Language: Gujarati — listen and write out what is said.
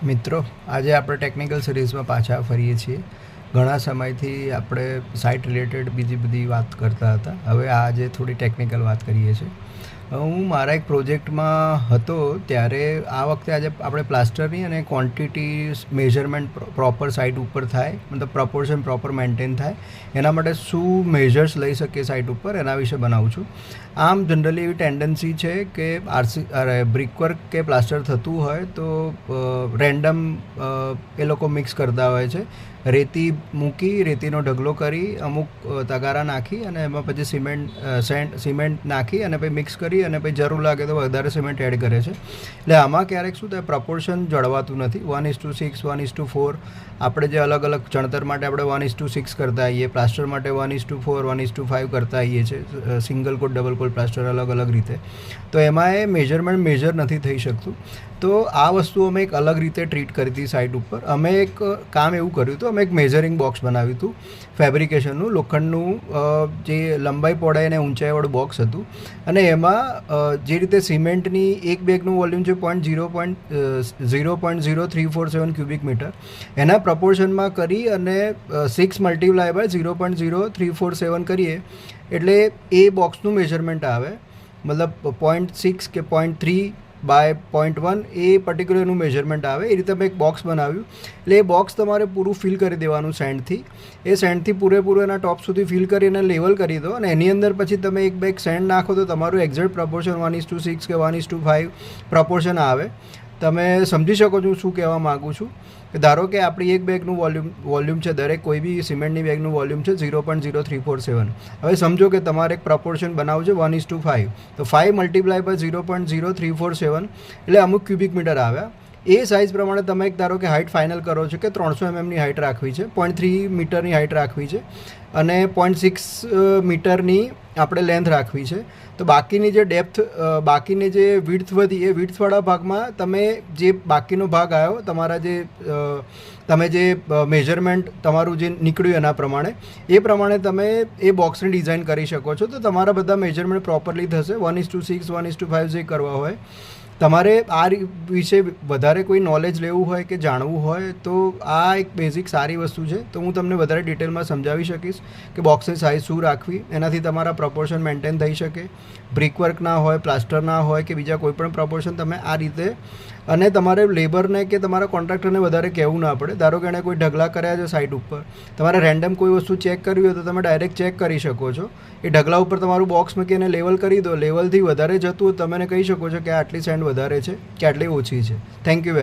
મિત્રો, આજે આપણે ટેકનિકલ સિરીઝમાં પાછા ફરીએ છીએ. ઘણા સમયથી આપણે સાઇટ રિલેટેડ બીજી બધી વાત કરતા હતા. હવે આજે થોડી ટેકનિકલ વાત કરીએ છીએ. હું મારા એક પ્રોજેક્ટમાં હતો ત્યારે આ વખતે આજે આપણે પ્લાસ્ટરની અને ક્વોન્ટિટી મેઝરમેન્ટ પ્રોપર સાઇટ ઉપર થાય, મતલબ પ્રપોર્શન પ્રોપર મેન્ટેન થાય, એના માટે શું મેઝર્સ લઈ શકીએ સાઇટ ઉપર, એના વિશે બનાવું છું. આમ જનરલી એવી ટેન્ડન્સી છે કે બ્રિકવર્ક કે પ્લાસ્ટર થતું હોય તો રેન્ડમ એ લોકો મિક્સ કરતા હોય છે. રેતી મૂકી, રેતીનો ઢગલો કરી, અમુક તગારા નાખી અને એમાં પછી સિમેન્ટ નાખી અને પછી મિક્સ કરી અને પછી જરૂર લાગે તો વધારે સિમેન્ટ એડ કરે છે. એટલે આમાં ક્યારેક શું થાય, પ્રપોર્શન જળવાતું નથી. 1:6, 1:4 આપણે જે અલગ અલગ ચણતર માટે આપણે 1:6 કરતા આવીએ, પ્લાસ્ટર માટે 1:4, 1:5 કરતા આવીએ છીએ, સિંગલ કોટ ડબલ કોટ પ્લાસ્ટર અલગ અલગ રીતે. તો એમાં એ મેઝરમેન્ટ મેઝર નથી થઈ શકતું. તો આ વસ્તુ અમે એક અલગ રીતે ટ્રીટ કરી હતી સાઇટ ઉપર. અમે એક કામ એવું કર્યું હતું, અમે એક મેઝરિંગ બોક્સ બનાવ્યું હતું ફેબ્રિકેશનનું, લોખંડનું, જે લંબાઈ પહોળાઈ અને ઊંચાઈવાળું બોક્સ હતું. અને એમાં જે રીતે સિમેન્ટની એક બેગનું વોલ્યુમ છે 0.0347 ક્યુબિક મીટર, એના પ્રપોર્શનમાં કરી અને 6 × 0.0347 કરીએ એટલે એ બોક્સનું મેઝરમેન્ટ આવે. મતલબ 0.6 કે 0.3 બાય 0.1 એ પર્ટિક્યુલરનું મેઝરમેન્ટ આવે. એ રીતે મેં એક બોક્સ બનાવ્યું. એટલે એ બોક્સ તમારે પૂરું ફિલ કરી દેવાનું સેન્ડથી. એ સેન્ડથી પૂરેપૂરું એના ટોપ સુધી ફિલ કરીને લેવલ કરી દો અને એની અંદર પછી તમે એક બેગ સેન્ડ નાખો તો તમારું એક્ઝેક્ટ પ્રપોર્શન 1:6 કે 1:5 પ્રપોર્શન આવે. તમે સમજી શકો છો શું કહેવા માગું છું. કે ધારો કે આપણી એક બેગનું વોલ્યુમ છે, દરેક કોઈ બી સિમેન્ટની બેગનું વોલ્યુમ છે 0.0347. હવે સમજો કે તમારે એક પ્રપોર્શન બનાવવું છે 1:5, તો 5 × 0.0347 એટલે અમુક ક્યુબિક મીટર આવ્યા. એ સાઇઝ પ્રમાણે તમે એક ધારો કે હાઇટ ફાઇનલ કરો છો કે 300 mmની હાઇટ રાખવી છે, 0.3 મીટરની હાઇટ રાખવી છે અને 0.6 મીટરની આપણે લેન્થ રાખવી છે. તો બાકીની જે ડેપ્થ, બાકીની જે વિડ્થ વધી, એ વિડ્થવાળા ભાગમાં તમે જે બાકીનો ભાગ આવ્યો તમારા જે તમે જે મેઝરમેન્ટ તમારું જે નીકળ્યું એના પ્રમાણે, એ પ્રમાણે તમે એ બોક્સની ડિઝાઇન કરી શકો છો. તો તમારા બધા મેઝરમેન્ટ પ્રોપરલી થશે. 1:6, 1:5 જે કરવા હોય. તમારે આ વિશે વધારે કોઈ નોલેજ લેવું હોય કે જાણવું હોય તો આ એક બેઝિક સારી વસ્તુ છે. તો હું તમને વધારે ડિટેલમાં સમજાવી શકીશ કે બોક્સની સાઇઝ શું રાખવી, એનાથી તમારા પ્રપોર્શન મેન્ટેન થઈ શકે. બ્રિકવર્ક ના હોય, પ્લાસ્ટર ના હોય કે બીજા કોઈ પણ પ્રપોર્શન તમે આ રીતે, અને તમારે લેબરને કે તમારા કોન્ટ્રાક્ટરને વધારે કહેવું ના પડે. ધારો કે એણે કોઈ ઢગલા કર્યા છે સાઇટ ઉપર, તમારે રેન્ડમ કોઈ વસ્તુ ચેક કરવી હોય તો તમે ડાયરેક્ટ ચેક કરી શકો છો. એ ઢગલા ઉપર તમારું બોક્સ મૂકી એને લેવલ કરી દો. લેવલથી વધારે જતું હોય તમે કહી શકો છો કે આટલી સેન્ડ વધારે છે કે આટલી ઓછી છે. Thank you.